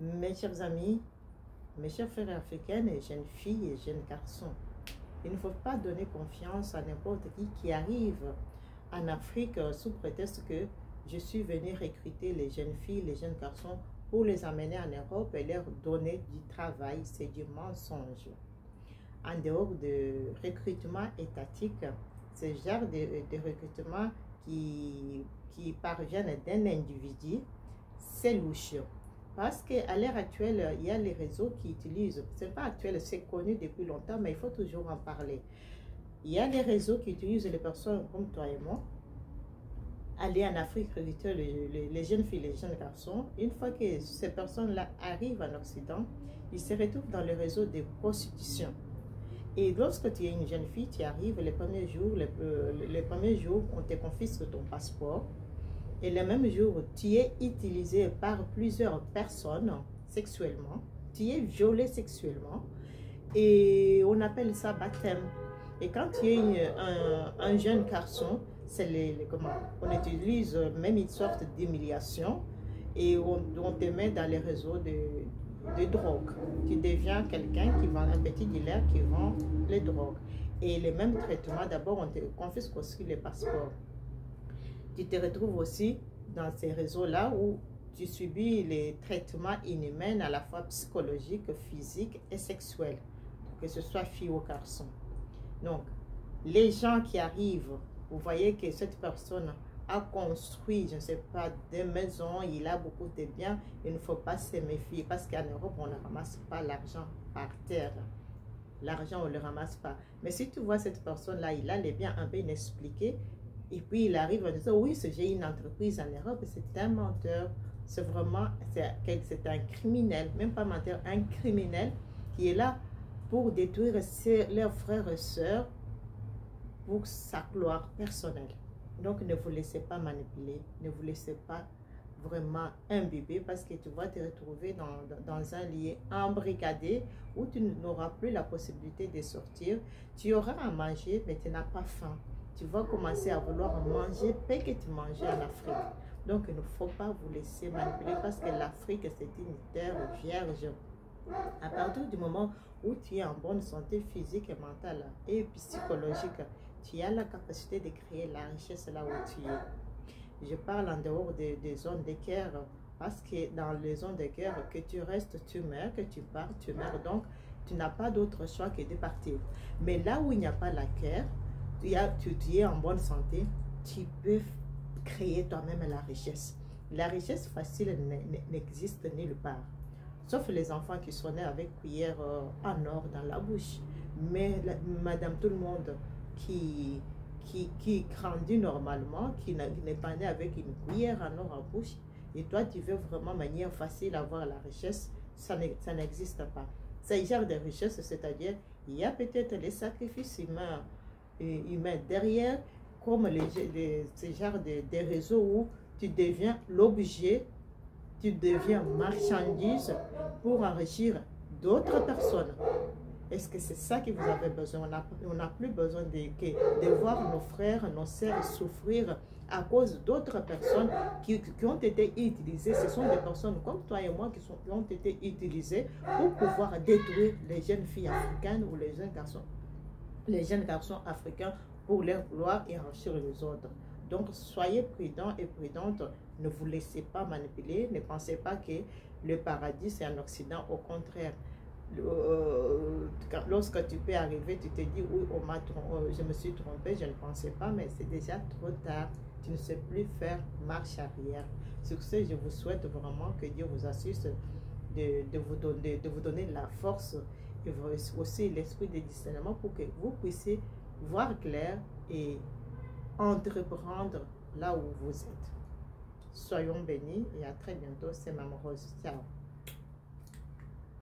Mes chers amis, mes chers frères africains et jeunes filles et jeunes garçons, il ne faut pas donner confiance à n'importe qui arrive en Afrique sous prétexte que je suis venu recruter les jeunes filles, les jeunes garçons pour les amener en Europe et leur donner du travail. C'est du mensonge. En dehors de recrutement étatique, ce genre de recrutement qui parviennent d'un individu, c'est louche. Parce qu'à l'heure actuelle, il y a les réseaux qui utilisent, c'est pas actuel, c'est connu depuis longtemps, mais il faut toujours en parler. Il y a les réseaux qui utilisent les personnes comme toi et moi, aller en Afrique recruter les jeunes filles, les jeunes garçons. Une fois que ces personnes-là arrivent en Occident, ils se retrouvent dans le réseau de prostitution. Et lorsque tu es une jeune fille, tu arrives les premiers jours, on te confisque ton passeport. Et le même jour, tu es utilisé par plusieurs personnes sexuellement, tu es violé sexuellement et on appelle ça baptême. Et quand tu es un jeune garçon, c'est on utilise même une sorte d'humiliation et on te met dans les réseaux de drogue. Tu deviens quelqu'un qui vend, un petit dealer qui vend les drogues. Et le même traitement, d'abord on te confisque aussi les passeports. Tu te retrouves aussi dans ces réseaux-là où tu subis les traitements inhumains à la fois psychologiques, physiques et sexuels, que ce soit fille ou garçon. Donc, les gens qui arrivent, vous voyez que cette personne a construit, je ne sais pas, des maisons, il a beaucoup de biens, il ne faut pas se méfier parce qu'en Europe, on ne ramasse pas l'argent par terre. L'argent, on ne le ramasse pas. Mais si tu vois cette personne-là, il a les biens un peu inexpliqués, et puis il arrive en disant, oui, j'ai une entreprise en Europe, c'est un menteur, c'est vraiment, c'est un criminel, même pas menteur, un criminel qui est là pour détruire leurs frères et sœurs pour sa gloire personnelle. Donc ne vous laissez pas manipuler, ne vous laissez pas vraiment imbiber parce que tu vas te retrouver dans un lieu embrigadé où tu n'auras plus la possibilité de sortir. Tu auras à manger mais tu n'as pas faim. Tu vas commencer à vouloir manger, paix que tu mangeais en Afrique. Donc, il ne faut pas vous laisser manipuler parce que l'Afrique, c'est une terre vierge. À partir du moment où tu es en bonne santé physique et mentale et psychologique, tu as la capacité de créer la richesse là où tu es. Je parle en dehors des zones de guerre parce que dans les zones de guerre, que tu restes, tu meurs, que tu pars, tu meurs. Donc, tu n'as pas d'autre choix que de partir. Mais là où il n'y a pas la guerre, tu es en bonne santé, tu peux créer toi-même la richesse. La richesse facile n'existe nulle part. Sauf les enfants qui sont nés avec cuillère en or dans la bouche. Mais madame tout le monde qui grandit normalement, qui n'est pas né avec une cuillère en or en bouche, et toi tu veux vraiment manière facile avoir la richesse, ça n'existe pas. C'est genre de richesse, c'est-à-dire il y a peut-être les sacrifices humains derrière, comme ce genre de réseaux où tu deviens l'objet, tu deviens marchandise pour enrichir d'autres personnes. Est-ce que c'est ça que vous avez besoin? On n'a plus besoin de voir nos frères, nos sœurs souffrir à cause d'autres personnes qui ont été utilisées. Ce sont des personnes comme toi et moi qui ont été utilisées pour pouvoir détruire les jeunes filles africaines ou les jeunes garçons africains pour leur gloire et enrichir les autres. Donc, soyez prudents et prudentes. Ne vous laissez pas manipuler. Ne pensez pas que le paradis, c'est en Occident. Au contraire, lorsque tu peux arriver, tu te dis, oui, je me suis trompé, je ne pensais pas, mais c'est déjà trop tard. Tu ne sais plus faire marche arrière. Sur ce, je vous souhaite vraiment que Dieu vous assiste de vous donner la force et aussi l'esprit de discernement pour que vous puissiez voir clair et entreprendre là où vous êtes. Soyons bénis et à très bientôt. C'est Maman Rose. Ciao.